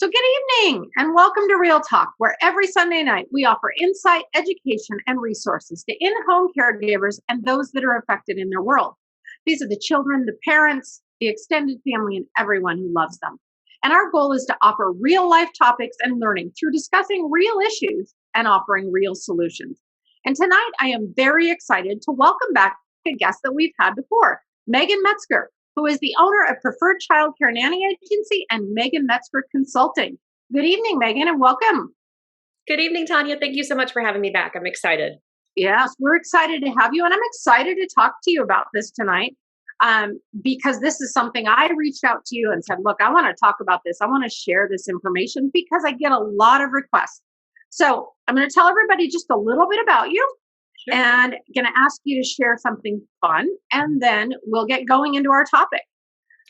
So, good evening and welcome to Real Talk, where every Sunday night we offer insight, education, and resources to in home caregivers and those that are affected in their world. These are the children, the parents, the extended family, and everyone who loves them. And our goal is to offer real life topics and learning through discussing real issues and offering real solutions. And tonight I am very excited to welcome back a guest that we've had before, Megan Metzger, who is the owner of Preferred ChildCare Nanny Agency and Metzger Consulting. Good evening, Megan, and welcome. Good evening, Tanya. Thank you so much for having me back. I'm excited. Yes, we're excited to have you, and I'm excited to talk to you about this tonight because this is something I reached out to you and said, look, I want to talk about this. I want to share this information because I get a lot of requests. So I'm going to tell everybody just a little bit about you. Sure. And going to ask you to share something fun, and then we'll get going into our topic.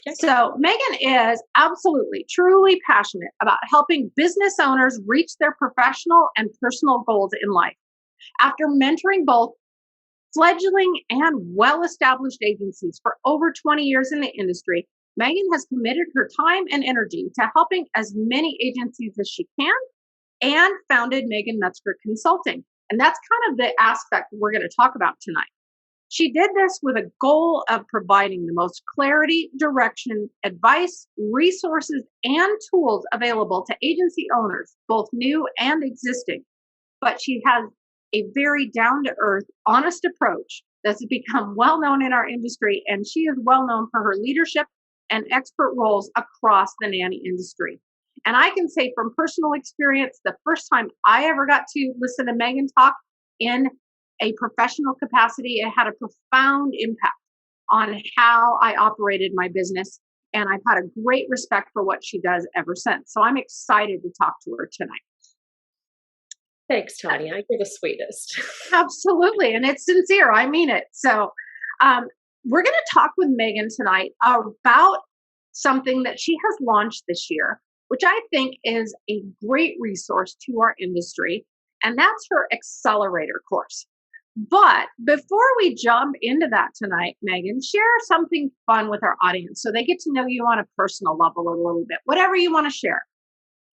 Okay. So Megan is absolutely, truly passionate about helping business owners reach their professional and personal goals in life. After mentoring both fledgling and well-established agencies for over 20 years in the industry, Megan has committed her time and energy to helping as many agencies as she can and founded Metzger Consulting. And that's kind of the aspect we're going to talk about tonight. She did this with a goal of providing the most clarity, direction, advice, resources, and tools available to agency owners, both new and existing. But she has a very down-to-earth, honest approach that's become well-known in our industry, and she is well-known for her leadership and expert roles across the nanny industry. And I can say from personal experience, the first time I ever got to listen to Megan talk in a professional capacity, it had a profound impact on how I operated my business. And I've had a great respect for what she does ever since. So I'm excited to talk to her tonight. Thanks, Tanya. You're the sweetest. Absolutely. And it's sincere. I mean it. So we're going to talk with Megan tonight about something that she has launched this year, which I think is a great resource to our industry, and that's her Accelerator course. But before we jump into that tonight, Megan, share something fun with our audience so they get to know you on a personal level a little bit, whatever you want to share.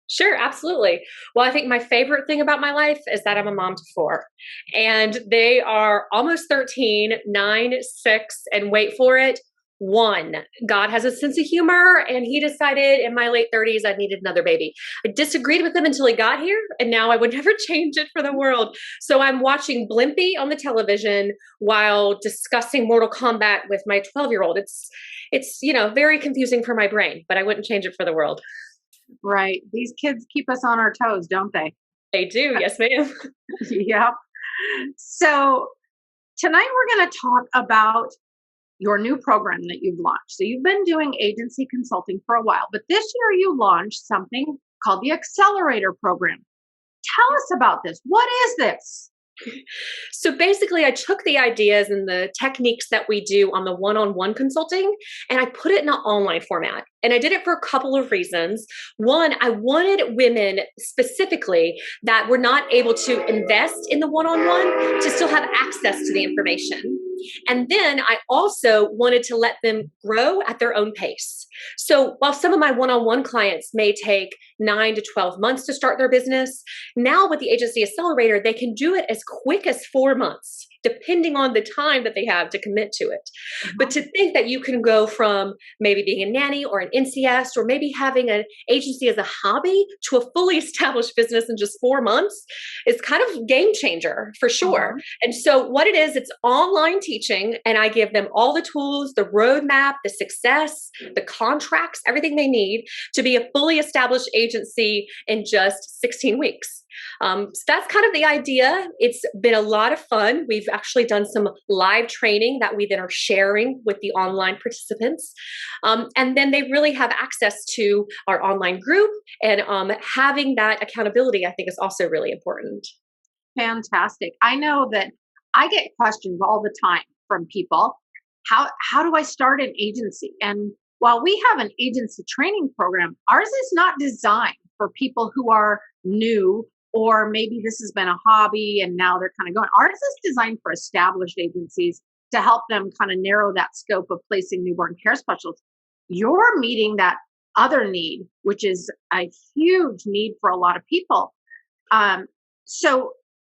Sure, absolutely. Well, I think my favorite thing about my life is that I'm a mom to 4, and they are almost 13, 9, 6, and wait for it, 1. God has a sense of humor, and he decided in my late 30s I needed another baby. I disagreed with him until he got here, and now I would never change it for the world. So I'm watching Blimpie on the television while discussing Mortal Kombat with my 12-year-old. It's very confusing for my brain, but I wouldn't change it for the world. Right. These kids keep us on our toes, don't they? They do. Yes, ma'am. Yeah. So tonight we're going to talk about your new program that you've launched. So you've been doing agency consulting for a while, but this year you launched something called the Accelerator program. Tell us about this. What is this? So basically, I took the ideas and the techniques that we do on the one-on-one consulting, and I put it in an online format. And I did it for a couple of reasons. One, I wanted women specifically that were not able to invest in the one-on-one to still have access to the information. And then I also wanted to let them grow at their own pace. So while some of my one-on-one clients may take 9 to 12 months to start their business, now with the Agency Accelerator, they can do it as quick as 4 months, depending on the time that they have to commit to it. Mm-hmm. But to think that you can go from maybe being a nanny or an NCS or maybe having an agency as a hobby to a fully established business in just 4 months is kind of a game changer for sure. Mm-hmm. And so what it is, it's online teaching, and I give them all the tools, the roadmap, the success, the contracts, everything they need to be a fully established agency in just 16 weeks. So that's kind of the idea. It's been a lot of fun. We've actually done some live training that we then are sharing with the online participants. And then they really have access to our online group, and having that accountability, I think, is also really important. Fantastic. I know that I get questions all the time from people. How do I start an agency? And while we have an agency training program, ours is not designed for people who are new, or maybe this has been a hobby and now they're kind of going. Ours is designed for established agencies to help them kind of narrow that scope of placing newborn care specialists. You're meeting that other need, which is a huge need for a lot of people. So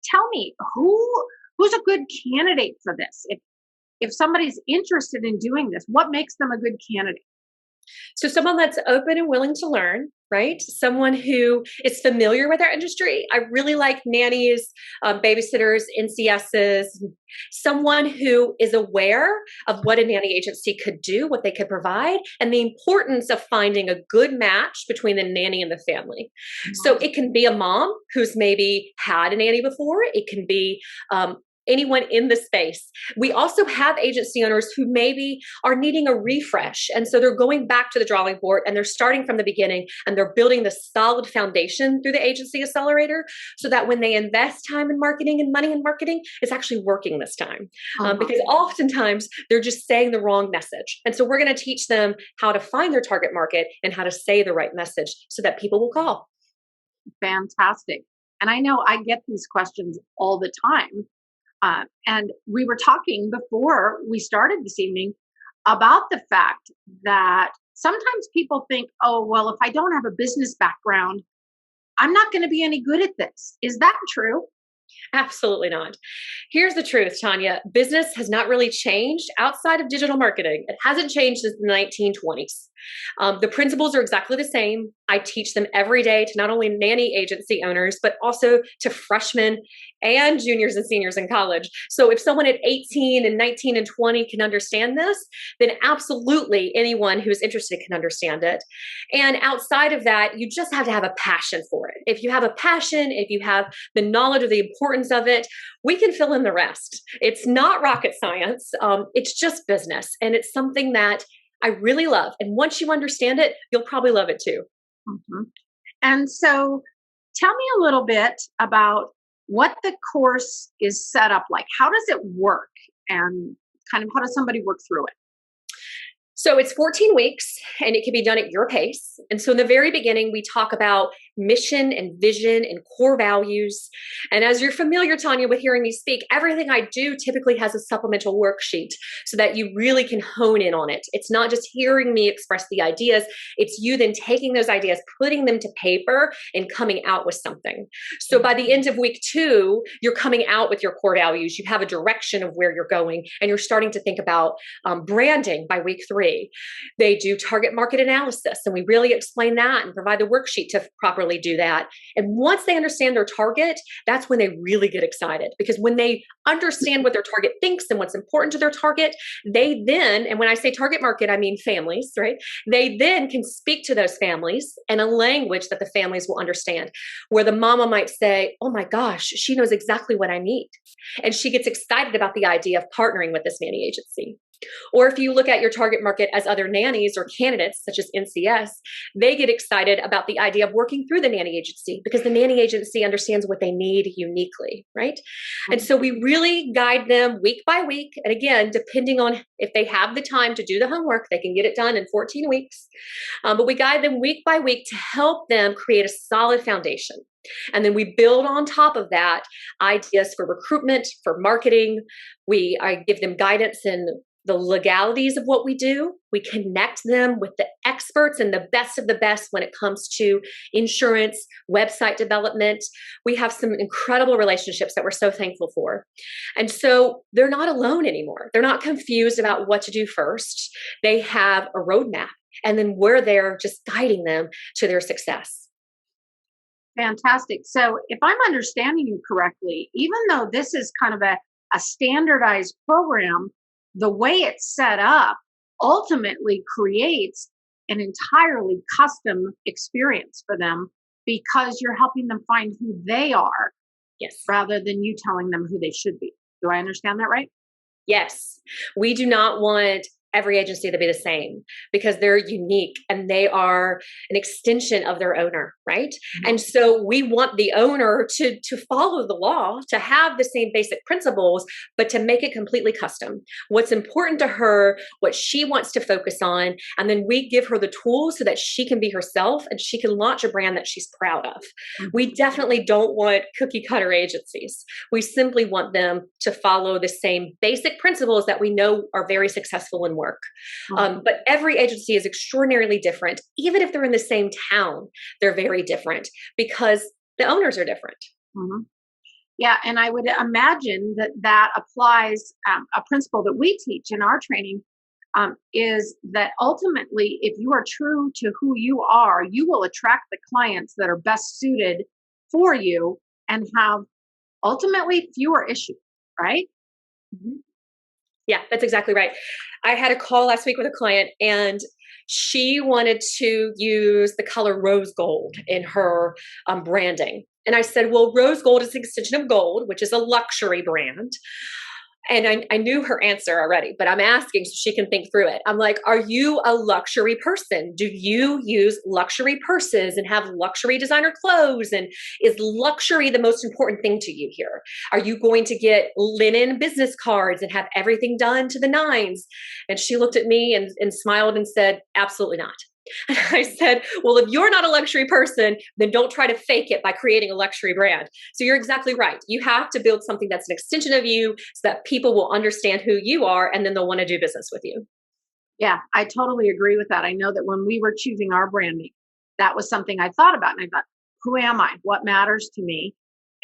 tell me, who's a good candidate for this? If somebody's interested in doing this, what makes them a good candidate? So someone that's open and willing to learn, right? Someone who is familiar with our industry. I really like nannies, babysitters, NCSs, someone who is aware of what a nanny agency could do, what they could provide, and the importance of finding a good match between the nanny and the family. So it can be a mom who's maybe had a nanny before. It can be anyone in the space. We also have agency owners who maybe are needing a refresh. And so they're going back to the drawing board and they're starting from the beginning and they're building the solid foundation through the agency accelerator so that when they invest time in marketing and money in marketing, it's actually working this time. Because oftentimes they're just saying the wrong message. And so we're going to teach them how to find their target market and how to say the right message so that people will call. Fantastic. And I know I get these questions all the time. And we were talking before we started this evening about the fact that sometimes people think, oh, well, if I don't have a business background, I'm not going to be any good at this. Is that true? Absolutely not. Here's the truth, Tanya. Business has not really changed outside of digital marketing. It hasn't changed since the 1920s. The principles are exactly the same. I teach them every day to not only nanny agency owners, but also to freshmen and juniors and seniors in college. So if someone at 18 and 19 and 20 can understand this, then absolutely anyone who's interested can understand it. And outside of that, you just have to have a passion for it. If you have a passion, if you have the knowledge of the importance of it, we can fill in the rest. It's not rocket science. It's just business. And it's something that I really love. And once you understand it, you'll probably love it too. Mm-hmm. And so tell me a little bit about what the course is set up like. How does it work? And kind of how does somebody work through it? So it's 14 weeks and it can be done at your pace. And so in the very beginning, we talk about mission and vision and core values. And as you're familiar, Tanya, with hearing me speak, everything I do typically has a supplemental worksheet so that you really can hone in on it. It's not just hearing me express the ideas. It's you then taking those ideas, putting them to paper and coming out with something. So by the end of week 2, you're coming out with your core values. You have a direction of where you're going and you're starting to think about branding by week 3. They do target market analysis, and we really explain that and provide the worksheet to properly do that. And once they understand their target, that's when they really get excited, because when they understand what their target thinks and what's important to their target, they then, and when I say target market, I mean families, right? They then can speak to those families in a language that the families will understand, where the mama might say, oh my gosh, she knows exactly what I need. And she gets excited about the idea of partnering with this nanny agency. Or if you look at your target market as other nannies or candidates, such as NCS, they get excited about the idea of working through the nanny agency because the nanny agency understands what they need uniquely, right? And so we really guide them week by week. And again, depending on if they have the time to do the homework, they can get it done in 14 weeks. But we guide them week by week to help them create a solid foundation. And then we build on top of that ideas for recruitment, for marketing. I give them guidance in the legalities of what we do. We connect them with the experts and the best of the best when it comes to insurance, website development. We have some incredible relationships that we're so thankful for. And so they're not alone anymore. They're not confused about what to do first. They have a roadmap, and then we're there just guiding them to their success. Fantastic. So if I'm understanding you correctly, even though this is kind of a standardized program, the way it's set up ultimately creates an entirely custom experience for them because you're helping them find who they are, yes, rather than you telling them who they should be. Do I understand that right? Yes. We do not want every agency to be the same because they're unique and they are an extension of their owner, right? Mm-hmm. And so we want the owner to follow the law, to have the same basic principles, but to make it completely custom. What's important to her, what she wants to focus on, and then we give her the tools so that she can be herself and she can launch a brand that she's proud of. Mm-hmm. We definitely don't want cookie cutter agencies. We simply want them to follow the same basic principles that we know are very successful and work. Mhm. But every agency is extraordinarily different. Even if they're in the same town, they're very different because the owners are different. Mhm. Yeah, and I would imagine that that applies. A principle that we teach in our training is that ultimately, if you are true to who you will attract the clients that are best suited for you and have ultimately fewer issues, right? Mhm. Yeah, that's exactly right. I had a call last week with a client and she wanted to use the color rose gold in her branding. And I said, well, rose gold is an extension of gold, which is a luxury brand. And I knew her answer already, but I'm asking so she can think through it. I'm like, are you a luxury person? Do you use luxury purses and have luxury designer clothes? And is luxury the most important thing to you here? Are you going to get linen business cards and have everything done to the nines? And she looked at me and smiled and said, absolutely not. And I said, well, if you're not a luxury person, then don't try to fake it by creating a luxury brand. So you're exactly right. You have to build something that's an extension of you so that people will understand who you are and then they'll want to do business with you. Yeah, I totally agree with that. I know that when we were choosing our branding, that was something I thought about, and I thought, who am I? What matters to me?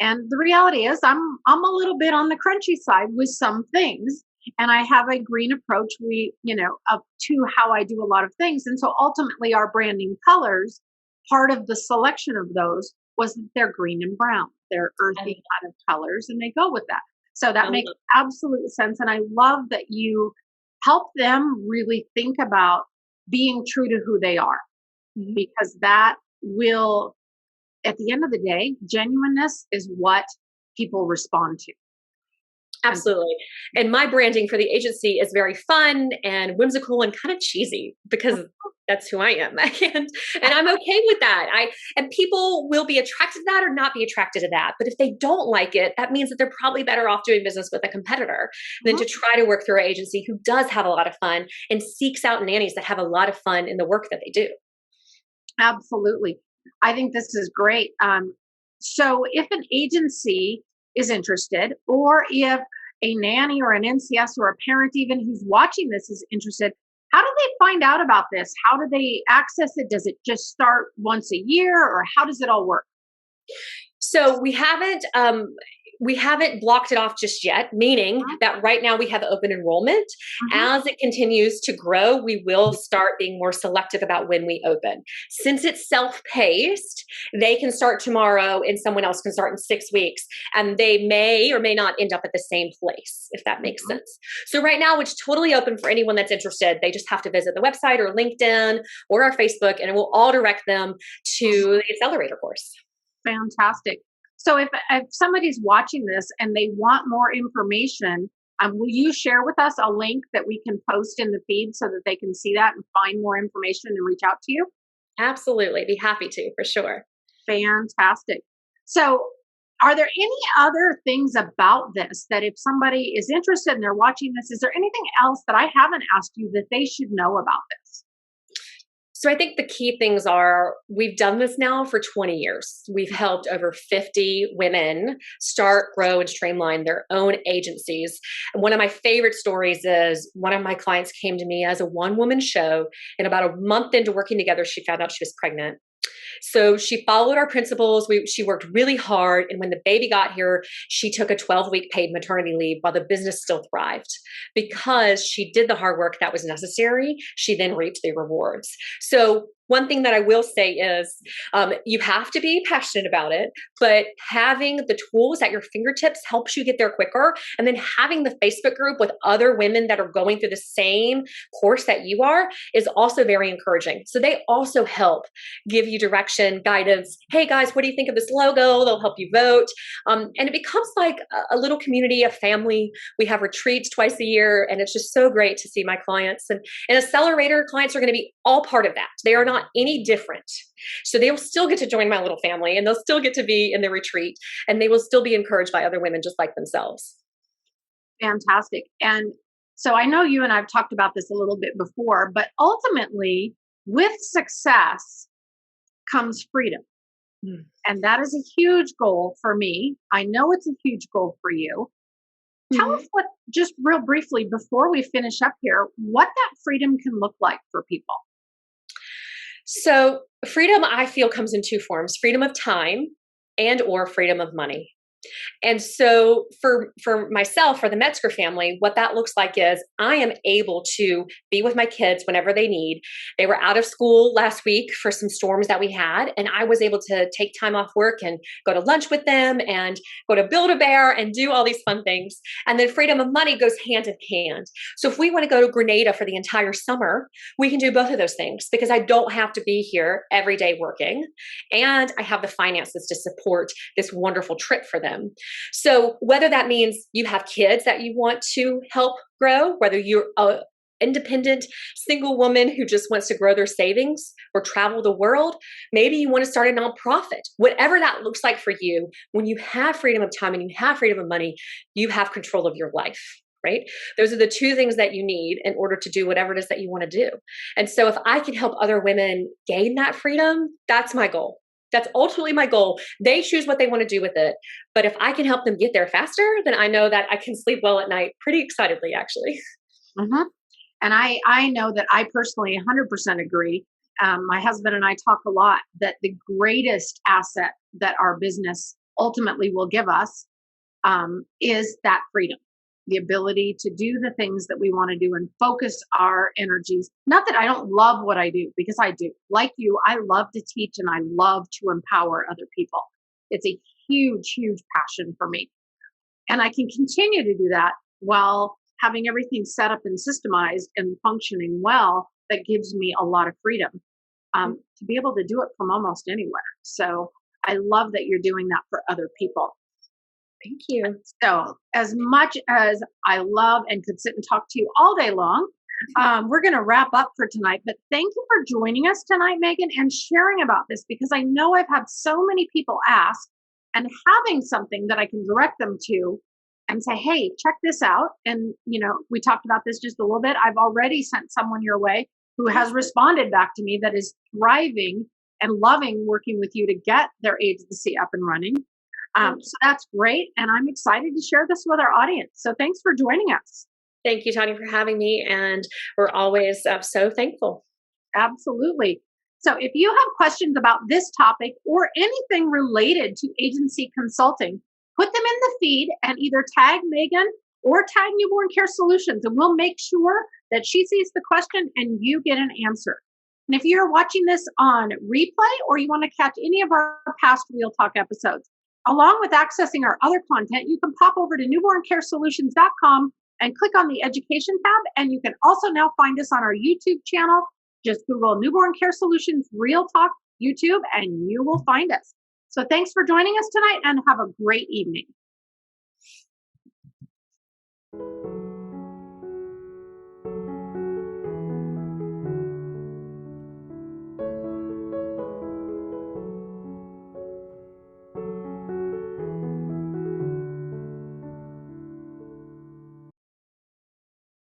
And the reality is, I'm a little bit on the crunchy side with some things, and I have a green approach. Up to how I do a lot of things, and so ultimately, our branding colors, part of the selection of those was that they're green and brown. They're And earthy kind of colors, and they go with that. So that I makes love absolute sense, and I love that you help them really think about being true to who they are, Mhm. because that will, at the end of the day, genuineness is what people respond to. And Absolutely. And my branding for the agency is very fun and whimsical and kind of cheesy because that's who I am. And I'm okay with that. And people will be attracted to that or not be attracted to that. But if they don't like it, that means that they're probably better off doing business with a competitor than Mhm, to try to work through an agency who does have a lot of fun and seeks out nannies that have a lot of fun in the work that they do. absolutely. I think this is great. So if an agency is interested, or if a nanny or an NCS or a parent even who's watching this is interested, how do they find out about this? How do they access it? Does it just start once a year, or how does it all work? So we haven't blocked it off just yet, meaning that right now we have open enrollment. Mhm. As it continues to grow, we will start being more selective about when we open. Since it's self-paced, they can start tomorrow and someone else can start in 6 weeks, and they may or may not end up at the same place, if that makes Mhm. sense. So right now it's totally open for anyone that's interested. They just have to visit the website or LinkedIn or our Facebook, and it will all direct them to the Accelerator course. Fantastic. So if somebody's watching this and they want more information, will you share with us a link that we can post in the feed so that they can see that and find more information and reach out to you? Absolutely. Be happy to, for sure. Fantastic. So, are there any other things about this that if somebody is interested and they're watching this, is there anything else that I haven't asked you that they should know about this? So I think the key things are we've done this now for 20 years. We've helped over 50 women start, grow, and streamline their own agencies. And one of my favorite stories is one of my clients came to me as a one woman show. And about a month into working together, she found out she was pregnant. So she followed our principles. She worked really hard. And when the baby got here, she took a 12-week paid maternity leave while the business still thrived. Because she did the hard work that was necessary, she then reaped the rewards. So one thing that I will say is you have to be passionate about it, but having the tools at your fingertips helps you get there quicker. And then having the Facebook group with other women that are going through the same course that you are is also very encouraging. So they also help give you direction, guidance. Hey guys, what do you think of this logo? They'll help you vote. And it becomes like a little community, a family. We have retreats twice a year, and it's just so great to see my clients. And Accelerator clients are going to be all part of that. They are not any different. So they will still get to join my little family, and they'll still get to be in the retreat, and they will still be encouraged by other women just like themselves. Fantastic. And so I know you and I've talked about this a little bit before, but ultimately, with success comes freedom. Mm. And that is a huge goal for me. I know it's a huge goal for you. Tell Mhm. us what, just real briefly before we finish up here, what that freedom can look like for people. So freedom, I feel, comes in two forms: freedom of time and or freedom of money. And so for myself, for the Metzger family, what that looks like is I am able to be with my kids whenever they need. They were out of school last week for some storms that we had, and I was able to take time off work and go to lunch with them and go to Build-A-Bear and do all these fun things. And then freedom of money goes hand in hand. So if we want to go to Grenada for the entire summer, we can do both of those things because I don't have to be here every day working, and I have the finances to support this wonderful trip for them. So whether that means you have kids that you want to help grow, whether you're a independent single woman who just wants to grow their savings or travel the world, maybe you want to start a nonprofit. Whatever that looks like for you, when you have freedom of time and you have freedom of money, you have control of your life. Right? Those are the two things that you need in order to do whatever it is that you want to do. And so if I can help other women gain that freedom, that's my goal. That's ultimately my goal. They choose what they want to do with it. But if I can help them get there faster, then I know that I can sleep well at night pretty excitedly, actually. Hmm. And I know that I personally 100% agree. My husband and I talk a lot that the greatest asset that our business ultimately will give us is that freedom, the ability to do the things that we want to do and focus our energies. Not that I don't love what I do, because I do. Like you, I love to teach and I love to empower other people. It's a huge, huge passion for me. And I can continue to do that while having everything set up and systemized and functioning well. That gives me a lot of freedom to be able to do it from almost anywhere. So I love that you're doing that for other people. Thank you. So, as much as I love and could sit and talk to you all day long, we're going to wrap up for tonight. But thank you for joining us tonight, Megan, and sharing about this, because I know I've had so many people ask, and having something that I can direct them to and say, hey, check this out. And, we talked about this just a little bit. I've already sent someone your way who has responded back to me that is thriving and loving working with you to get their agency up and running. So that's great. And I'm excited to share this with our audience. So thanks for joining us. Thank you, Tanya, for having me. And we're always so thankful. Absolutely. So if you have questions about this topic or anything related to agency consulting, put them in the feed and either tag Megan or tag Newborn Care Solutions, and we'll make sure that she sees the question and you get an answer. And if you're watching this on replay or you want to catch any of our past Real Talk episodes, along with accessing our other content, you can pop over to newborncaresolutions.com and click on the education tab. And you can also now find us on our YouTube channel. Just Google Newborn Care Solutions Real Talk YouTube and you will find us. So thanks for joining us tonight and have a great evening.